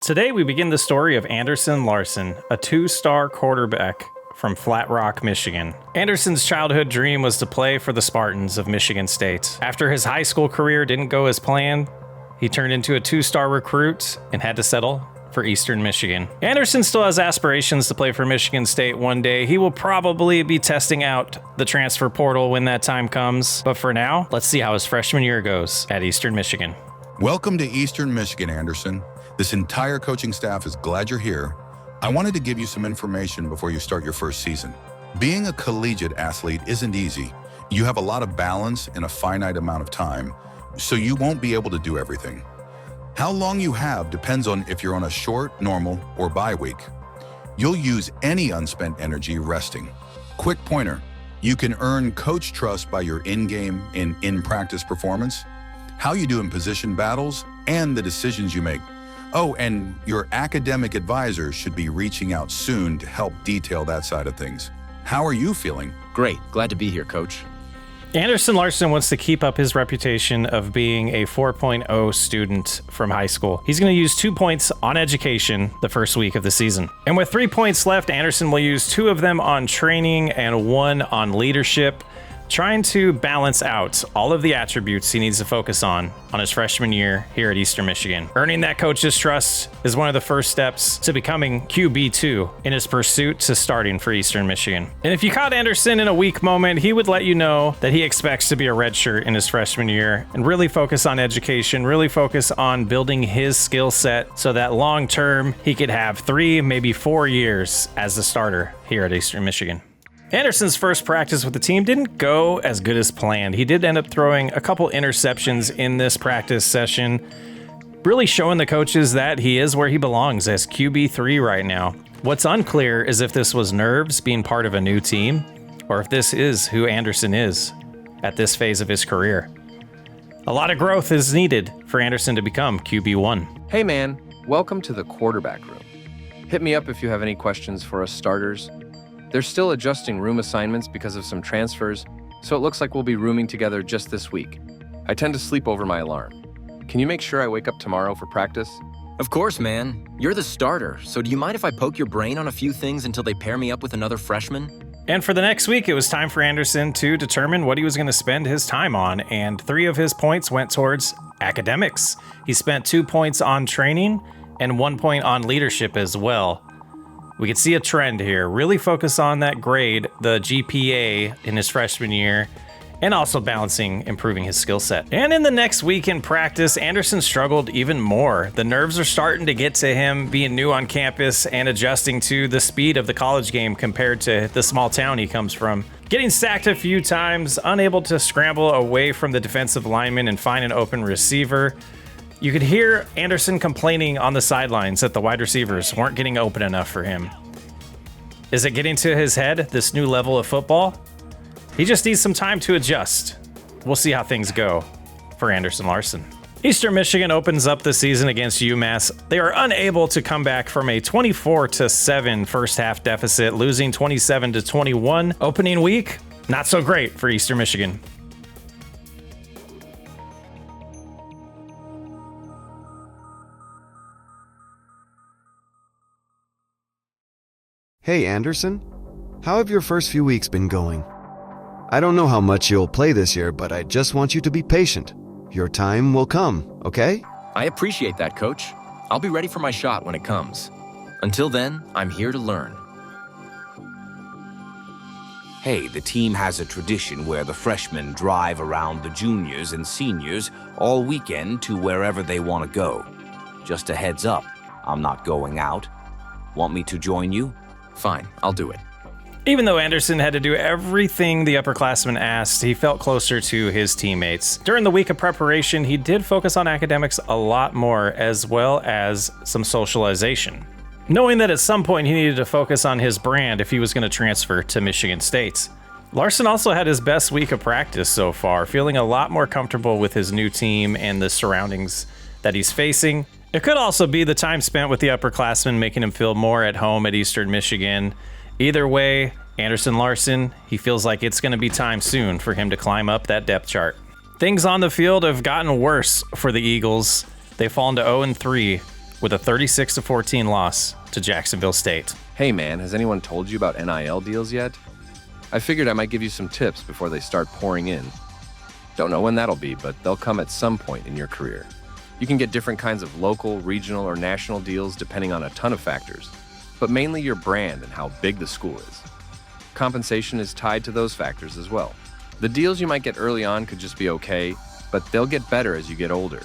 Today, we begin the story of Anderson Larson, a two-star quarterback from Flat Rock, Michigan. Anderson's childhood dream was to play for the Spartans of Michigan State. After his high school career didn't go as planned, he turned into a two-star recruit and had to settle for Eastern Michigan. Anderson still has aspirations to play for Michigan State one day. He will probably be testing out the transfer portal when that time comes. But for now, let's see how his freshman year goes at Eastern Michigan. Welcome to Eastern Michigan, Anderson. This entire coaching staff is glad you're here. I wanted to give you some information before you start your first season. Being a collegiate athlete isn't easy. You have a lot of balance in a finite amount of time, so you won't be able to do everything. How long you have depends on if you're on a short, normal, or bye week. You'll use any unspent energy resting. Quick pointer, you can earn coach trust by your in-game and in-practice performance, how you do in position battles, and the decisions you make. Oh, and your academic advisor should be reaching out soon to help detail that side of things. How are you feeling? Great. Glad to be here, Coach. Anderson Larson wants to keep up his reputation of being a 4.0 student from high school. He's going to use 2 points on education the first week of the season. And with 3 points left, Anderson will use 2 of them on training and 1 on leadership, trying to balance out all of the attributes he needs to focus on his freshman year here at Eastern Michigan. Earning that coach's trust is one of the first steps to becoming QB2 in his pursuit to starting for Eastern Michigan. And if you caught Anderson in a weak moment, he would let you know that he expects to be a redshirt in his freshman year and really focus on education, really focus on building his skill set so that long term he could have 3, maybe 4 years as the starter here at Eastern Michigan. Anderson's first practice with the team didn't go as good as planned. He did end up throwing a couple interceptions in this practice session, really showing the coaches that he is where he belongs as QB3 right now. What's unclear is if this was nerves being part of a new team, or if this is who Anderson is at this phase of his career. A lot of growth is needed for Anderson to become QB1. Hey man, welcome to the quarterback room. Hit me up if you have any questions for us starters. They're still adjusting room assignments because of some transfers, so it looks like we'll be rooming together just this week. I tend to sleep over my alarm. Can you make sure I wake up tomorrow for practice? Of course, man. You're the starter, so do you mind if I poke your brain on a few things until they pair me up with another freshman? And for the next week, it was time for Anderson to determine what he was going to spend his time on, and 3 of his points went towards academics. He spent 2 points on training and 1 point on leadership as well. We can see a trend here. Really focus on that grade, the GPA in his freshman year, and also balancing improving his skill set. And in the next week in practice, Anderson struggled even more. The nerves are starting to get to him being new on campus and adjusting to the speed of the college game compared to the small town he comes from. Getting sacked a few times, unable to scramble away from the defensive lineman and find an open receiver. You could hear Anderson complaining on the sidelines that the wide receivers weren't getting open enough for him. Is it getting to his head, this new level of football? He just needs some time to adjust. We'll see how things go for Anderson Larson. Eastern Michigan opens up the season against UMass. They are unable to come back from a 24-7 first half deficit, losing 27-21. Opening week, not so great for Eastern Michigan. Hey Anderson, how have your first few weeks been going? I don't know how much you'll play this year, but I just want you to be patient. Your time will come, okay? I appreciate that, Coach. I'll be ready for my shot when it comes. Until then, I'm here to learn. Hey, the team has a tradition where the freshmen drive around the juniors and seniors all weekend to wherever they want to go. Just a heads up, I'm not going out. Want me to join you? Fine, I'll do it. Even though Anderson had to do everything the upperclassmen asked, he felt closer to his teammates. During the week of preparation, he did focus on academics a lot more, as well as some socialization, knowing that at some point he needed to focus on his brand if he was going to transfer to Michigan State. Larson also had his best week of practice so far, feeling a lot more comfortable with his new team and the surroundings that he's facing. It could also be the time spent with the upperclassmen making him feel more at home at Eastern Michigan. Either way, Anderson Larson, he feels like it's going to be time soon for him to climb up that depth chart. Things on the field have gotten worse for the Eagles. They've fallen to 0-3 with a 36-14 loss to Jacksonville State. Hey man, has anyone told you about NIL deals yet? I figured I might give you some tips before they start pouring in. Don't know when that'll be, but they'll come at some point in your career. You can get different kinds of local, regional, or national deals depending on a ton of factors, but mainly your brand and how big the school is. Compensation is tied to those factors as well. The deals you might get early on could just be okay, but they'll get better as you get older.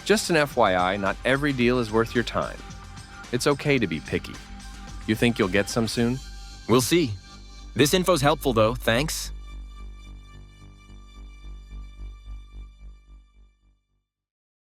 Just an FYI, not every deal is worth your time. It's okay to be picky. You think you'll get some soon? We'll see. This info's helpful though, thanks.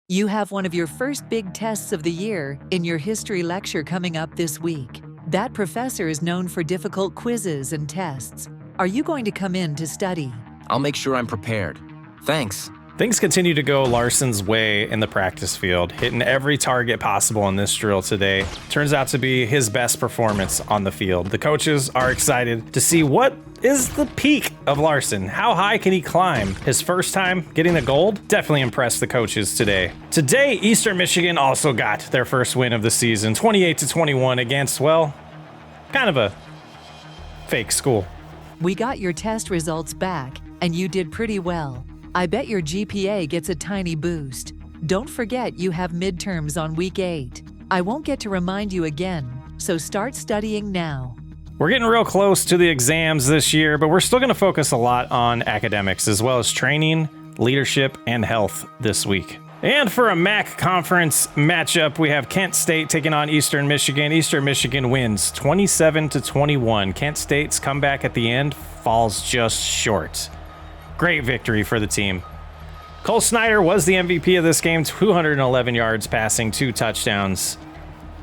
You have one of your first big tests of the year in your history lecture coming up this week. That professor is known for difficult quizzes and tests. Are you going to come in to study? I'll make sure I'm prepared. Thanks. Things continue to go Larson's way in the practice field, hitting every target possible in this drill today. Turns out to be his best performance on the field. The coaches are excited to see what is the peak of Larson. How high can he climb? His first time getting the gold definitely impressed the coaches today. Today, Eastern Michigan also got their first win of the season, 28-21 against, well, kind of a fake school. We got your test results back, and you did pretty well. I bet your GPA gets a tiny boost. Don't forget you have midterms on week 8. I won't get to remind you again, so start studying now. We're getting real close to the exams this year, but we're still going to focus a lot on academics as well as training, leadership, and health this week. And for a MAC conference matchup, we have Kent State taking on Eastern Michigan. Eastern Michigan wins 27-21. Kent State's comeback at the end falls just short. Great victory for the team. Cole Snyder was the MVP of this game, 211 yards passing, 2 touchdowns.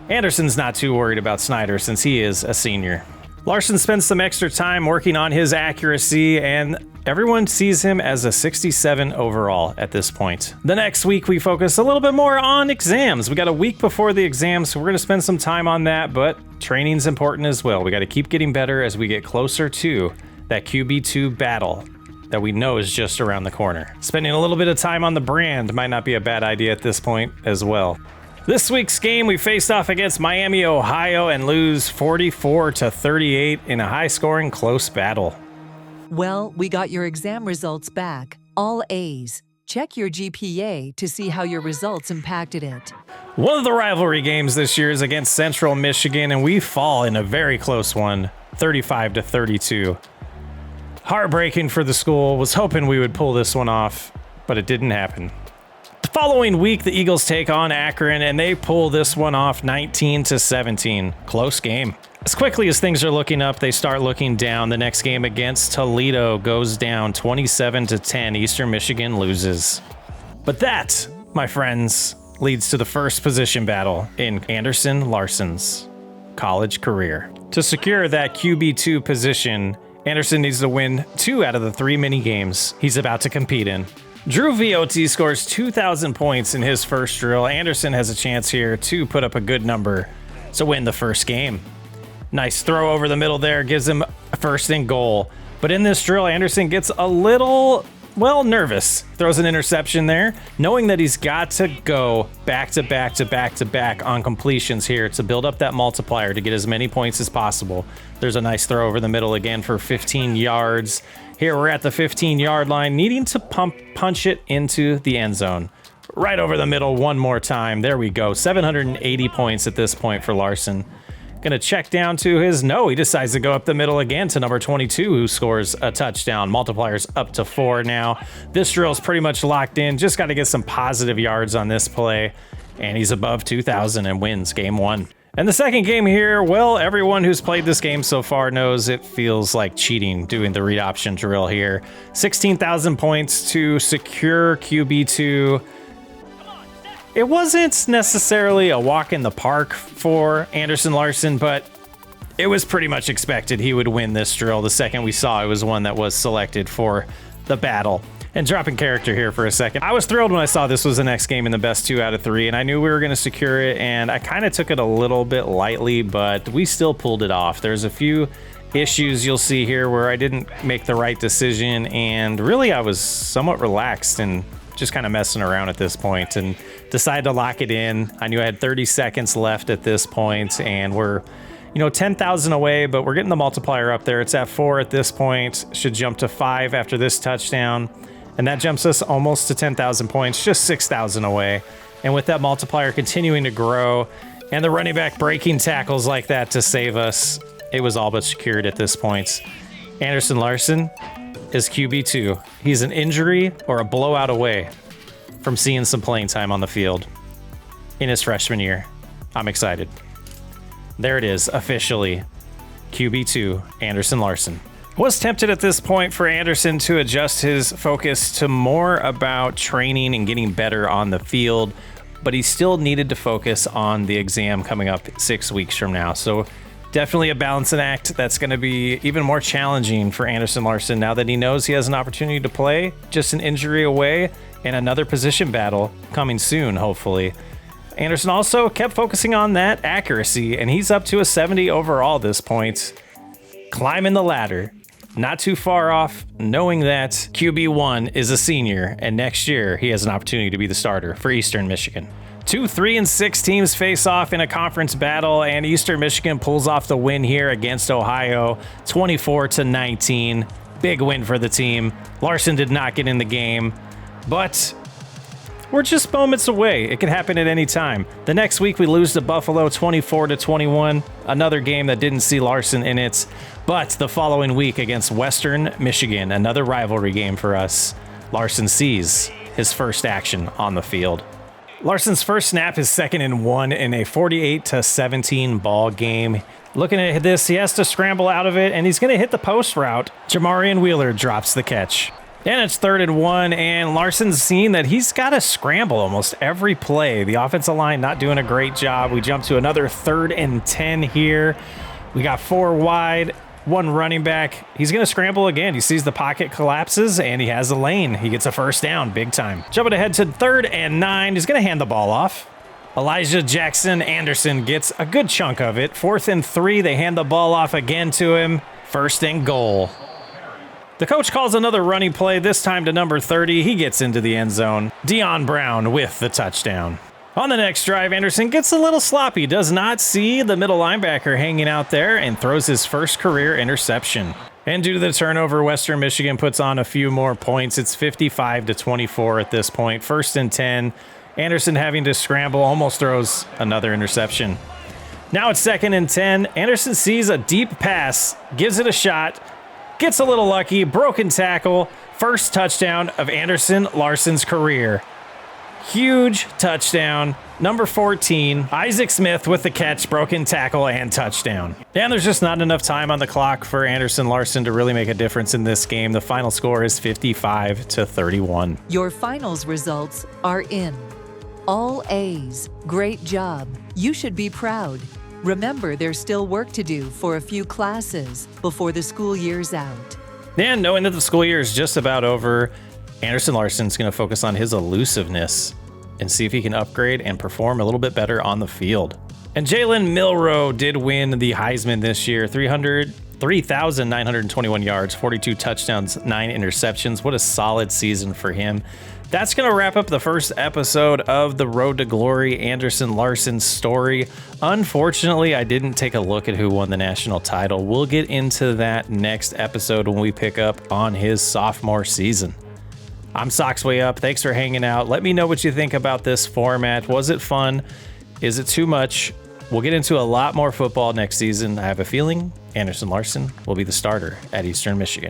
Anderson's not too worried about Snyder since he is a senior. Larson spends some extra time working on his accuracy, and everyone sees him as a 67 overall at this point. The next week, we focus a little bit more on exams. We got a week before the exams, so we're going to spend some time on that, but training's important as well. We got to keep getting better as we get closer to that QB2 battle that we know is just around the corner. Spending a little bit of time on the brand might not be a bad idea at this point as well. This week's game, we faced off against Miami, Ohio, and lose 44-38 in a high-scoring close battle. Well, we got your exam results back, all A's. Check your GPA to see how your results impacted it. One of the rivalry games this year is against Central Michigan, and we fall in a very close one, 35-32. Heartbreaking for the school. Was hoping we would pull this one off, but it didn't happen. The following week, the Eagles take on Akron, and they pull this one off 19-17. Close game. As quickly as things are looking up, they start looking down. The next game against Toledo goes down 27-10. Eastern Michigan loses. But that, my friends, leads to the first position battle in Anderson Larson's college career. To secure that QB2 position, Anderson needs to win 2 out of the 3 mini games he's about to compete in. Drew VOT scores 2,000 points in his first drill. Anderson has a chance here to put up a good number to win the first game. Nice throw over the middle there, gives him a first and goal. But in this drill, Anderson gets a little, nervous. Throws an interception there, knowing that he's got to go back to back on completions here to build up that multiplier to get as many points as possible. There's a nice throw over the middle again for 15 yards. Here we're at the 15-yard line, needing to punch it into the end zone. Right over the middle one more time. There we go. 780 points at this point for Larson. Gonna check down to he decides to go up the middle again to number 22, who scores a touchdown. Multipliers up to 4 now. This drill's pretty much locked in. Just got to get some positive yards on this play. And he's above 2,000 and wins game 1. And the second game here, well, everyone who's played this game so far knows it feels like cheating doing the read option drill here. 16,000 points to secure QB2. It wasn't necessarily a walk in the park for Anderson Larson, but it was pretty much expected he would win this drill. The second we saw it was one that was selected for the battle. And dropping character here for a second, I was thrilled when I saw this was the next game in the best 2 out of 3, and I knew we were going to secure it, and I kind of took it a little bit lightly, but we still pulled it off. There's a few issues you'll see here where I didn't make the right decision, and really I was somewhat relaxed and just kind of messing around at this point and decided to lock it in. I knew I had 30 seconds left at this point, and we're 10,000 away, but we're getting the multiplier up there. It's at 4 at this point. Should jump to 5 after this touchdown. And that jumps us almost to 10,000 points, just 6,000 away. And with that multiplier continuing to grow and the running back breaking tackles like that to save us, it was all but secured at this point. Anderson Larson is QB2. He's an injury or a blowout away from seeing some playing time on the field in his freshman year. I'm excited. There it is, officially. QB2, Anderson Larson. Was tempted at this point for Anderson to adjust his focus to more about training and getting better on the field, but he still needed to focus on the exam coming up 6 weeks from now. So definitely a balancing act that's going to be even more challenging for Anderson Larson now that he knows he has an opportunity to play, just an injury away, and another position battle coming soon, hopefully. Anderson also kept focusing on that accuracy, and he's up to a 70 overall at this point. Climbing the ladder. Not too far off, knowing that QB1 is a senior, and next year he has an opportunity to be the starter for Eastern Michigan. 2 3-6 teams face off in a conference battle, and Eastern Michigan pulls off the win here against Ohio, 24-19. Big win for the team. Larson did not get in the game, but we're just moments away. It can happen at any time. The next week we lose to Buffalo 24-21, another game that didn't see Larson in it. But the following week against Western Michigan, another rivalry game for us, Larson sees his first action on the field. Larson's first snap is 2nd and 1 in a 48-17 ball game. Looking at this, he has to scramble out of it, and he's going to hit the post route. Jamarian Wheeler drops the catch. And it's 3rd and 1, and Larson's seen that he's got to scramble almost every play. The offensive line not doing a great job. We jump to another 3rd and 10 here. We got 4 wide, 1 running back. He's going to scramble again. He sees the pocket collapses, and he has a lane. He gets a first down, big time. Jumping ahead to 3rd and 9. He's going to hand the ball off. Elijah Jackson Anderson gets a good chunk of it. 4th and 3. They hand the ball off again to him. 1st and goal. The coach calls another running play, this time to number 30. He gets into the end zone. Deion Brown with the touchdown. On the next drive, Anderson gets a little sloppy, does not see the middle linebacker hanging out there, and throws his first career interception. And due to the turnover, Western Michigan puts on a few more points. It's 55-24 at this point. 1st and 10. Anderson having to scramble, almost throws another interception. Now it's 2nd and 10. Anderson sees a deep pass, gives it a shot, gets a little lucky, broken tackle, first touchdown of Anderson Larson's career. Huge touchdown. Number 14, Isaac Smith with the catch, broken tackle, and touchdown. And there's just not enough time on the clock for Anderson Larson to really make a difference in this game. The final score is 55-31. Your finals results are in. All A's. Great job. You should be proud. Remember, there's still work to do for a few classes before the school year's out. And knowing that the school year is just about over, Anderson Larson's going to focus on his elusiveness and see if he can upgrade and perform a little bit better on the field. And Jalen Milroe did win the Heisman this year, 3,921 yards, 42 touchdowns, 9 interceptions. What a solid season for him. That's going to wrap up the first episode of The Road to Glory, Anderson Larson's story. Unfortunately, I didn't take a look at who won the national title. We'll get into that next episode when we pick up on his sophomore season. I'm Sox Way Up. Thanks for hanging out. Let me know what you think about this format. Was it fun? Is it too much? We'll get into a lot more football next season. I have a feeling Anderson Larson will be the starter at Eastern Michigan.